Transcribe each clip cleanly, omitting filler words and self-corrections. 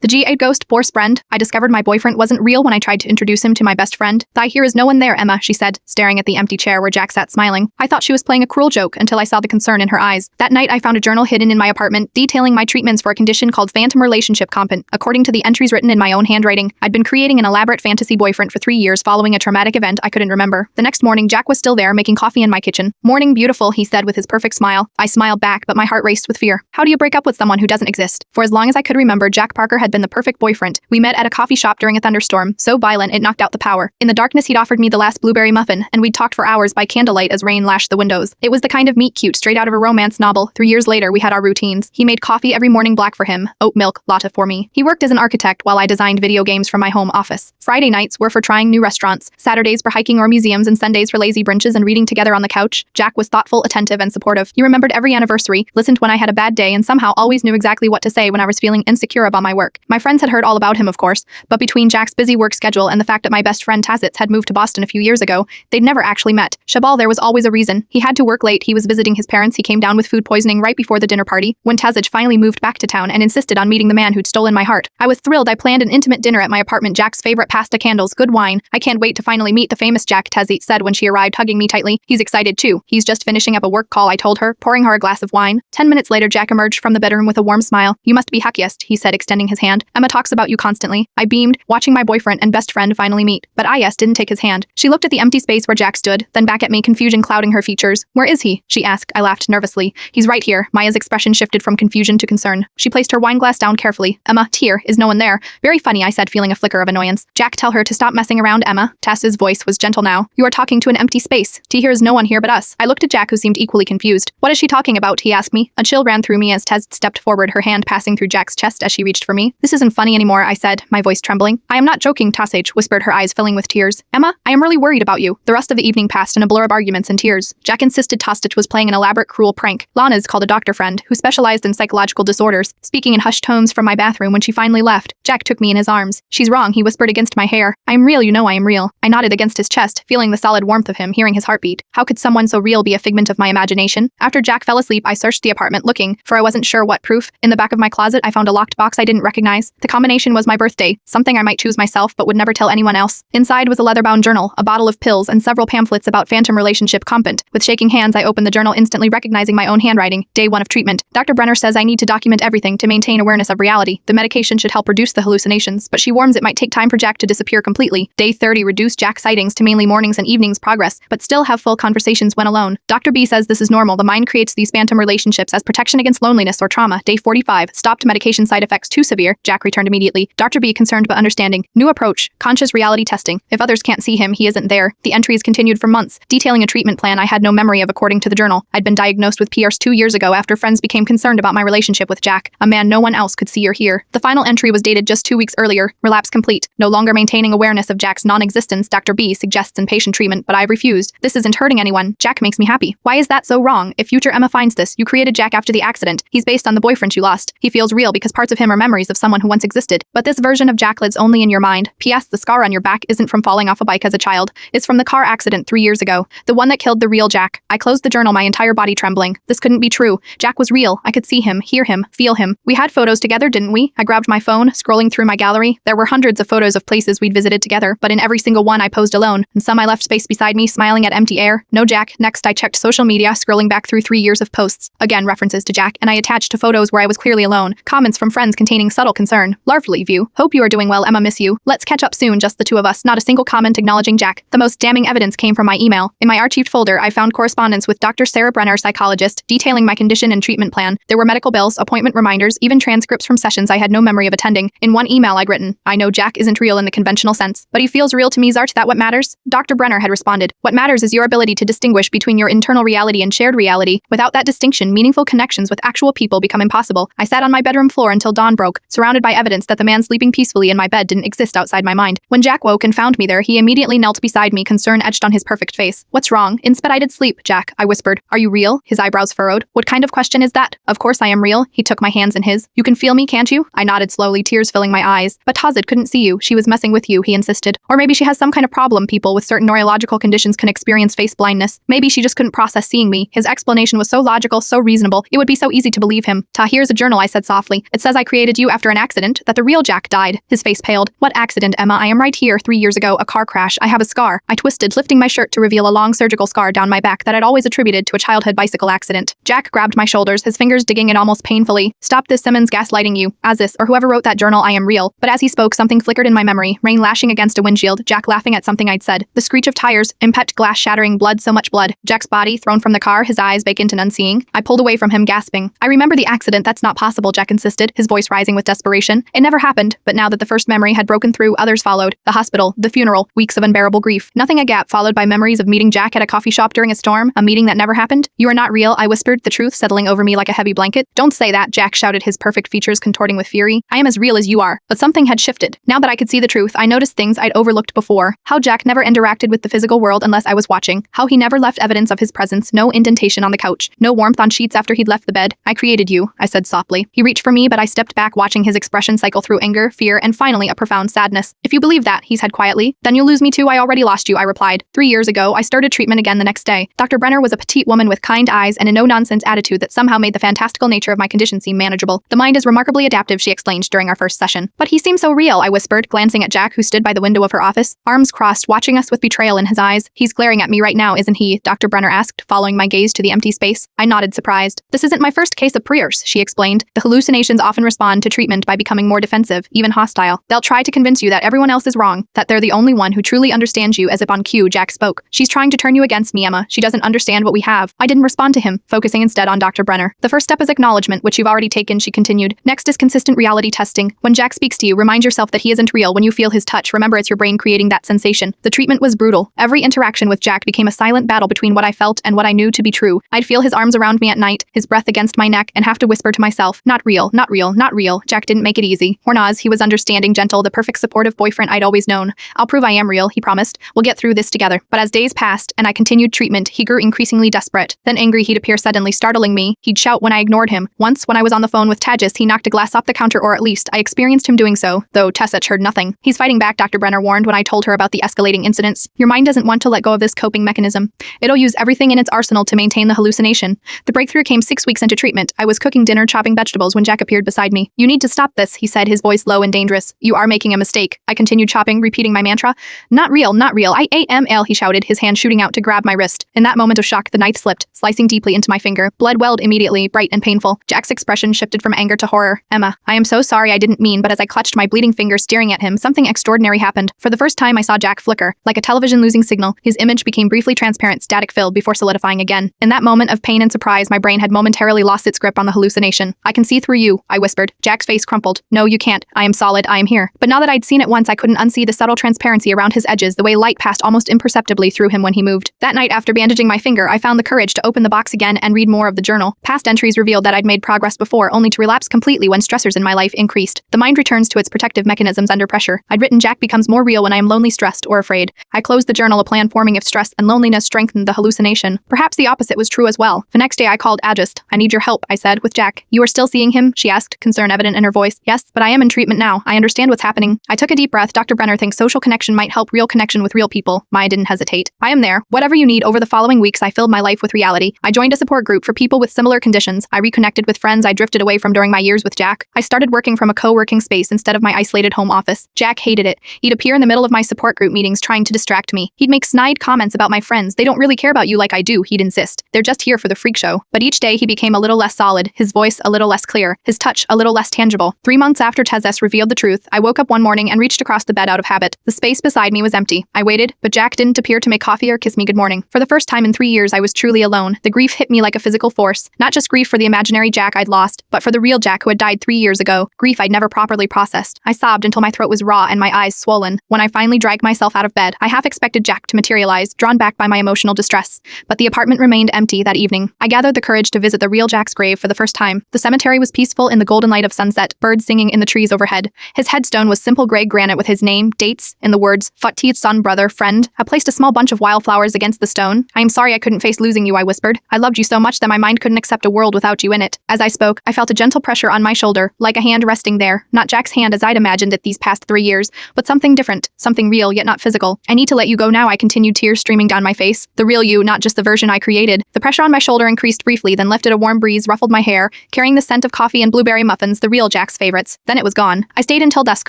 The GA ghost force friend. I discovered my boyfriend wasn't real when I tried to introduce him to my best friend. Here is no one there, Emma, she said, staring at the empty chair where Jack sat smiling. I thought she was playing a cruel joke until I saw the concern in her eyes. That night, I found a journal hidden in my apartment detailing my treatments for a condition called phantom relationship comp. According to the entries written in my own handwriting, I'd been creating an elaborate fantasy boyfriend for 3 years following a traumatic event I couldn't remember. The next morning, Jack was still there making coffee in my kitchen. Morning, beautiful, he said with his perfect smile. I smiled back, but my heart raced with fear. How do you break up with someone who doesn't exist? For as long as I could remember, Jack Parker had been the perfect boyfriend. We met at a coffee shop during a thunderstorm, so violent it knocked out the power. In the darkness, he'd offered me the last blueberry muffin, and we'd talked for hours by candlelight as rain lashed the windows. It was the kind of meet cute straight out of a romance novel. 3 years later, we had our routines. He made coffee every morning black for him, oat milk latte for me. He worked as an architect while I designed video games from my home office. Friday nights were for trying new restaurants, Saturdays for hiking or museums, and Sundays for lazy brunches and reading together on the couch. Jack was thoughtful, attentive, and supportive. He remembered every anniversary, listened when I had a bad day, and somehow always knew exactly what to say when I was feeling insecure about my work. My friends had heard all about him, of course, but between Jack's busy work schedule and the fact that my best friend Tazitz had moved to Boston a few years ago, they'd never actually met. Shabal, there was always a reason. He had to work late, he was visiting his parents, he came down with food poisoning right before the dinner party. When Tazitz finally moved back to town and insisted on meeting the man who'd stolen my heart, I was thrilled. I planned an intimate dinner at my apartment, Jack's favorite pasta, candles, good wine. I can't wait to finally meet the famous Jack, Tazitz said when she arrived, hugging me tightly. He's excited too. He's just finishing up a work call, I told her, pouring her a glass of wine. 10 minutes later, Jack emerged from the bedroom with a warm smile. You must be happiest, he said, extending his hand. Emma talks about you constantly. I beamed, watching my boyfriend and best friend finally meet. But Ayes didn't take his hand. She looked at the empty space where Jack stood, then back at me, confusion clouding her features. Where is he? She asked. I laughed nervously. He's right here. Maya's expression shifted from confusion to concern. She placed her wine glass down carefully. Emma, here, is no one there? Very funny, I said, feeling a flicker of annoyance. Jack, tell her to stop messing around, Emma. Tess's voice was gentle now. You are talking to an empty space. Here is no one here but us. I looked at Jack, who seemed equally confused. What is she talking about? He asked me. A chill ran through me as Tess stepped forward, her hand passing through Jack's chest as she reached for me. This isn't funny anymore, I said, my voice trembling. I am not joking, Tasage whispered, her eyes filling with tears. Emma, I am really worried about you. The rest of the evening passed in a blur of arguments and tears. Jack insisted Tostich was playing an elaborate, cruel prank. Lana's called a doctor friend who specialized in psychological disorders, speaking in hushed tones from my bathroom when she finally left. Jack took me in his arms. She's wrong, he whispered against my hair. I am real, you know I am real. I nodded against his chest, feeling the solid warmth of him, hearing his heartbeat. How could someone so real be a figment of my imagination? After Jack fell asleep, I searched the apartment looking, for I wasn't sure what proof. In the back of my closet, I found a locked box I didn't recognize. The combination was my birthday, something I might choose myself but would never tell anyone else. Inside was a leather-bound journal, a bottle of pills, and several pamphlets about phantom relationship compent. With shaking hands, I opened the journal, instantly recognizing my own handwriting. Day 1 of treatment. Dr. Brenner says I need to document everything to maintain awareness of reality. The medication should help reduce the hallucinations, but she warns it might take time for Jack to disappear completely. Day 30 reduced Jack sightings to mainly mornings and evenings progress, but still have full conversations when alone. Dr. B says this is normal. The mind creates these phantom relationships as protection against loneliness or trauma. Day 45. Stopped medication side effects too severe. Jack returned immediately. Dr. B concerned but understanding. New approach. Conscious reality testing. If others can't see him, he isn't there. The entries continued for months, detailing a treatment plan I had no memory of according to the journal. I'd been diagnosed with PRS 2 years ago after friends became concerned about my relationship with Jack, a man no one else could see or hear. The final entry was dated just 2 weeks earlier. Relapse complete. No longer maintaining awareness of Jack's non-existence. Dr. B suggests inpatient treatment, but I refused. This isn't hurting anyone. Jack makes me happy. Why is that so wrong? If future Emma finds this, you created Jack after the accident. He's based on the boyfriend you lost. He feels real because parts of him are memories of someone who once existed. But this version of Jack lives only in your mind. P.S. The scar on your back isn't from falling off a bike as a child. It's from the car accident 3 years ago. The one that killed the real Jack. I closed the journal, my entire body trembling. This couldn't be true. Jack was real. I could see him, hear him, feel him. We had photos together, didn't we? I grabbed my phone, scrolling through my gallery. There were hundreds of photos of places we'd visited together, but in every single one I posed alone, and some I left space beside me, smiling at empty air. No Jack. Next I checked social media, scrolling back through 3 years of posts. Again, references to Jack, and I attached to photos where I was clearly alone. Comments from friends containing subtle concern. Lovely view. Hope you are doing well, Emma, miss you. Let's catch up soon, just the two of us. Not a single comment acknowledging Jack. The most damning evidence came from my email. In my archived folder, I found correspondence with Dr. Sarah Brenner, psychologist, detailing my condition and treatment plan. There were medical bills, appointment reminders, even transcripts from sessions I had no memory of attending. In one email I'd written, I know Jack isn't real in the conventional sense, but he feels real to me. Zart, that what matters? Dr. Brenner had responded, what matters is your ability to distinguish between your internal reality and shared reality. Without that distinction, meaningful connections with actual people become impossible. I sat on my bedroom floor until dawn broke, surrounded by evidence that the man sleeping peacefully in my bed didn't exist outside my mind. When Jack woke and found me there, he immediately knelt beside me, concern etched on his perfect face. What's wrong? Inspedited sleep, Jack, I whispered. Are you real? His eyebrows furrowed. What kind of question is that? Of course I am real. He took my hands in his. You can feel me, can't you? I nodded slowly, tears filling my eyes. But Tazit couldn't see you. She was messing with you, he insisted. Or maybe she has some kind of problem. People with certain neurological conditions can experience face blindness. Maybe she just couldn't process seeing me. His explanation was so logical, so reasonable. It would be so easy to believe him. Here's a journal, I said softly. It says I created you after after an accident that the real Jack died. His face paled. What accident, Emma? I am right here. 3 years ago, a car crash. I have a scar. I twisted, lifting my shirt to reveal a long surgical scar down my back that I'd always attributed to a childhood bicycle accident. Jack grabbed my shoulders, his fingers digging in almost painfully. Stop this, Simmons, gaslighting you. Aziz, or whoever wrote that journal, I am real. But as he spoke, something flickered in my memory, rain lashing against a windshield, Jack laughing at something I'd said. The screech of tires, impact glass shattering, blood, so much blood. Jack's body, thrown from the car, his eyes vacant and unseeing. I pulled away from him, gasping. I remember the accident. That's not possible, Jack insisted, his voice rising with desperation. It never happened, but now that the first memory had broken through, others followed. The hospital, the funeral, weeks of unbearable grief. Nothing a gap followed by memories of meeting Jack at a coffee shop during a storm, a meeting that never happened. You are not real, I whispered, the truth settling over me like a heavy blanket. Don't say that, Jack shouted, his perfect features contorting with fury. I am as real as you are. But something had shifted. Now that I could see the truth, I noticed things I'd overlooked before. How Jack never interacted with the physical world unless I was watching. How he never left evidence of his presence, no indentation on the couch, no warmth on sheets after he'd left the bed. I created you, I said softly. He reached for me, but I stepped back, watching his expression cycle through anger, fear, and finally a profound sadness. If you believe that, he said quietly, then you'll lose me too. I already lost you, I replied. 3 years ago, I started treatment again the next day. Dr. Brenner was a petite woman with kind eyes and a no-nonsense attitude that somehow made the fantastical nature of my condition seem manageable. The mind is remarkably adaptive, she explained during our first session. But he seems so real, I whispered, glancing at Jack, who stood by the window of her office, arms crossed, watching us with betrayal in his eyes. He's glaring at me right now, isn't he? Dr. Brenner asked, following my gaze to the empty space. I nodded, surprised. This isn't my first case of priors, she explained. The hallucinations often respond to treatment by becoming more defensive, even hostile. They'll try to convince you that everyone else is wrong, that they're the only one who truly understands you. As if on cue, Jack spoke. She's trying to turn you against me, Emma. She doesn't understand what we have. I didn't respond to him, focusing instead on Dr. Brenner. The first step is acknowledgement, which you've already taken, she continued. Next is consistent reality testing. When Jack speaks to you, remind yourself that he isn't real. When you feel his touch, remember it's your brain creating that sensation. The treatment was brutal. Every interaction with Jack became a silent battle between what I felt and what I knew to be true. I'd feel his arms around me at night, his breath against my neck, and have to whisper to myself, not real, not real, not real. Jack didn't make it easy. Hornaz, he was understanding, gentle, the perfect supportive boyfriend I'd always known. I'll prove I am real, he promised. We'll get through this together. But as days passed and I continued treatment, he grew increasingly desperate. Then angry, he'd appear suddenly, startling me. He'd shout when I ignored him. Once, when I was on the phone with Tajis, he knocked a glass off the counter, or at least I experienced him doing so, though Tessach heard nothing. He's fighting back, Dr. Brenner warned when I told her about the escalating incidents. Your mind doesn't want to let go of this coping mechanism. It'll use everything in its arsenal to maintain the hallucination. The breakthrough came 6 weeks into treatment. I was cooking dinner, chopping vegetables when Jack appeared beside me. You need to stop this, he said, his voice low and dangerous. You are making a mistake. I continued chopping, repeating my mantra. Not real, not real. I AML, he shouted, his hand shooting out to grab my wrist. In that moment of shock, the knife slipped, slicing deeply into my finger. Blood welled immediately, bright and painful. Jack's expression shifted from anger to horror. Emma, I am so sorry, I didn't mean, but as I clutched my bleeding finger staring at him, something extraordinary happened. For the first time, I saw Jack flicker. Like a television losing signal, his image became briefly transparent, static-filled, before solidifying again. In that moment of pain and surprise, my brain had momentarily lost its grip on the hallucination. I can see through you, I whispered. Jack's face crumpled. No, you can't. I am solid, I am here. But now that I'd seen it once, I couldn't unsee the subtle transparency around his edges, the way light passed almost imperceptibly through him when he moved. That night, after bandaging my finger, I found the courage to open the box again and read more of the journal. Past entries revealed that I'd made progress before, only to relapse completely when stressors in my life increased. The mind returns to its protective mechanisms under pressure. I'd written Jack becomes more real when I am lonely, stressed, or afraid. I closed the journal, a plan forming if stress and loneliness strengthened the hallucination. Perhaps the opposite was true as well. The next day I called Ajust. I need your help, I said, with Jack. You are still seeing him? She asked, concern evident in her voice. Yes, but I am in treatment now. I understand what's happening. I took a deep breath. Dr. Brenner thinks social connection might help real connection with real people. Maya didn't hesitate. I am there. Whatever you need. Over the following weeks, I filled my life with reality. I joined a support group for people with similar conditions. I reconnected with friends I drifted away from during my years with Jack. I started working from a co-working space instead of my isolated home office. Jack hated it. He'd appear in the middle of my support group meetings trying to distract me. He'd make snide comments about my friends. They don't really care about you like I do, he'd insist. They're just here for the freak show. But each day he became a little less solid, his voice a little less clear, his touch a little less tangible. 3 months after Tezes revealed the truth, I woke up one morning and reached across the bed out of habit. The space beside me was empty. I waited, but Jack didn't appear to make coffee or kiss me good morning. For the first time in 3 years, I was truly alone. The grief hit me like a physical force. Not just grief for the imaginary Jack I'd lost, but for the real Jack who had died 3 years ago. Grief I'd never properly processed. I sobbed until my throat was raw and my eyes swollen. When I finally dragged myself out of bed, I half expected Jack to materialize, drawn back by my emotional distress. But the apartment remained empty that evening. I gathered the courage to visit the real Jack's grave for the first time. The cemetery was peaceful in the golden light of sunset, birds singing in the trees overhead. His headstone was simple gray granite with his name, dates, and the words, Fatih's son, brother, friend. I placed a small bunch of wildflowers against the stone. I am sorry I couldn't face losing you, I whispered. I loved you so much that my mind couldn't accept a world without you in it. As I spoke, I felt a gentle pressure on my shoulder, like a hand resting there. Not Jack's hand as I'd imagined it these past 3 years, but something different, something real yet not physical. I need to let you go now, I continued, tears streaming down my face. The real you, not just the version I created. The pressure on my shoulder increased briefly, then lifted. A warm breeze ruffled my hair, carrying the scent of coffee and blueberry muffins. The real Jack Jack's favorites. Then it was gone. I stayed until dusk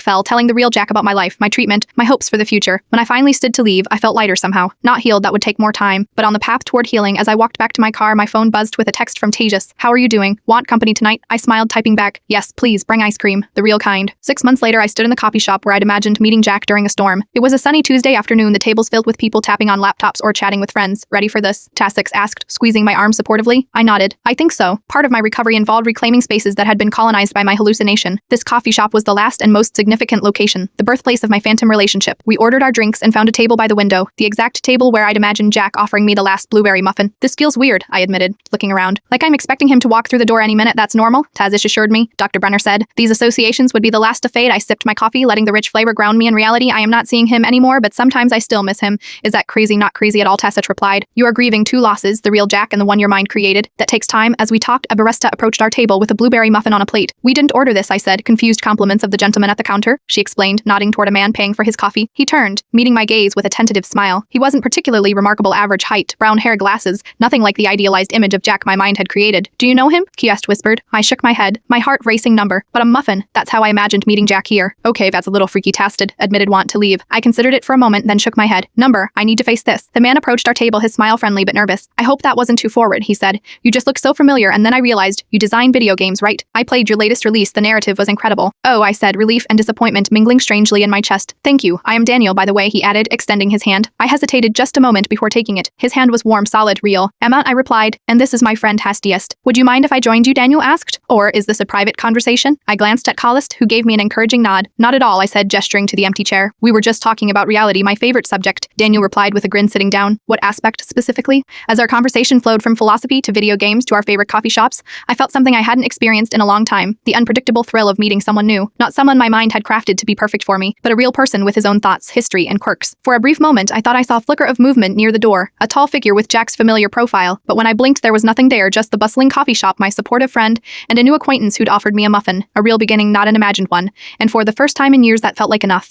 fell, telling the real Jack about my life, my treatment, my hopes for the future. When I finally stood to leave, I felt lighter somehow. Not healed, that would take more time. But on the path toward healing, as I walked back to my car, my phone buzzed with a text from Tejas. How are you doing? Want company tonight? I smiled, typing back, yes, please, bring ice cream. The real kind. 6 months later, I stood in the coffee shop where I'd imagined meeting Jack during a storm. It was a sunny Tuesday afternoon, the tables filled with people tapping on laptops or chatting with friends. Ready for this? Tasix asked, squeezing my arm supportively. I nodded. I think so. Part of my recovery involved reclaiming spaces that had been colonized by my hallucination. This coffee shop was the last and most significant location, the birthplace of my phantom relationship. We ordered our drinks and found a table by the window, the exact table where I'd imagined Jack offering me the last blueberry muffin. This feels weird, I admitted, looking around. Like I'm expecting him to walk through the door any minute, that's normal, Tazish assured me. Dr. Brenner said. These associations would be the last to fade. I sipped my coffee, letting the rich flavor ground me. In reality, I am not seeing him anymore, but sometimes I still miss him. Is that crazy? Not crazy at all, Tazish replied. You are grieving two losses, the real Jack and the one your mind created. That takes time. As we talked, a barista approached our table with a blueberry muffin on a plate. We didn't order this, I said, confused compliments of the gentleman at the counter. She explained, nodding toward a man paying for his coffee. He turned, meeting my gaze with a tentative smile. He wasn't particularly remarkable, average height, brown hair, glasses, nothing like the idealized image of Jack my mind had created. Do you know him? Kiest whispered. I shook my head, my heart racing number. But a muffin, that's how I imagined meeting Jack here. Okay, that's a little freaky tasted, admitted want to leave. I considered it for a moment, then shook my head. Number, I need to face this. The man approached our table, his smile friendly but nervous. I hope that wasn't too forward, he said. You just look so familiar, and then I realized, you design video games, right? I played your latest release, the narrative was incredible. Oh, I said, relief and disappointment mingling strangely in my chest. Thank you, I am Daniel by the way, he added, extending his hand. I hesitated just a moment before taking it. His hand was warm, solid, real. Emma, I replied, and this is my friend Hastiest. Would you mind if I joined you, Daniel asked? Or is this a private conversation? I glanced at Callist, who gave me an encouraging nod. Not at all, I said, gesturing to the empty chair. We were just talking about reality, my favorite subject. Daniel replied with a grin, sitting down. What aspect specifically? As our conversation flowed from philosophy to video games to our favorite coffee shops, I felt something I hadn't experienced in a long time. The unpredictable thrill of meeting someone new. Not someone my mind had crafted to be perfect for me, but a real person with his own thoughts, history, and quirks. For a brief moment, I thought I saw a flicker of movement near the door, a tall figure with Jack's familiar profile, but when I blinked there was nothing there, just the bustling coffee shop, my supportive friend, and a new acquaintance who'd offered me a muffin, a real beginning, not an imagined one, and for the first time in years that felt like enough.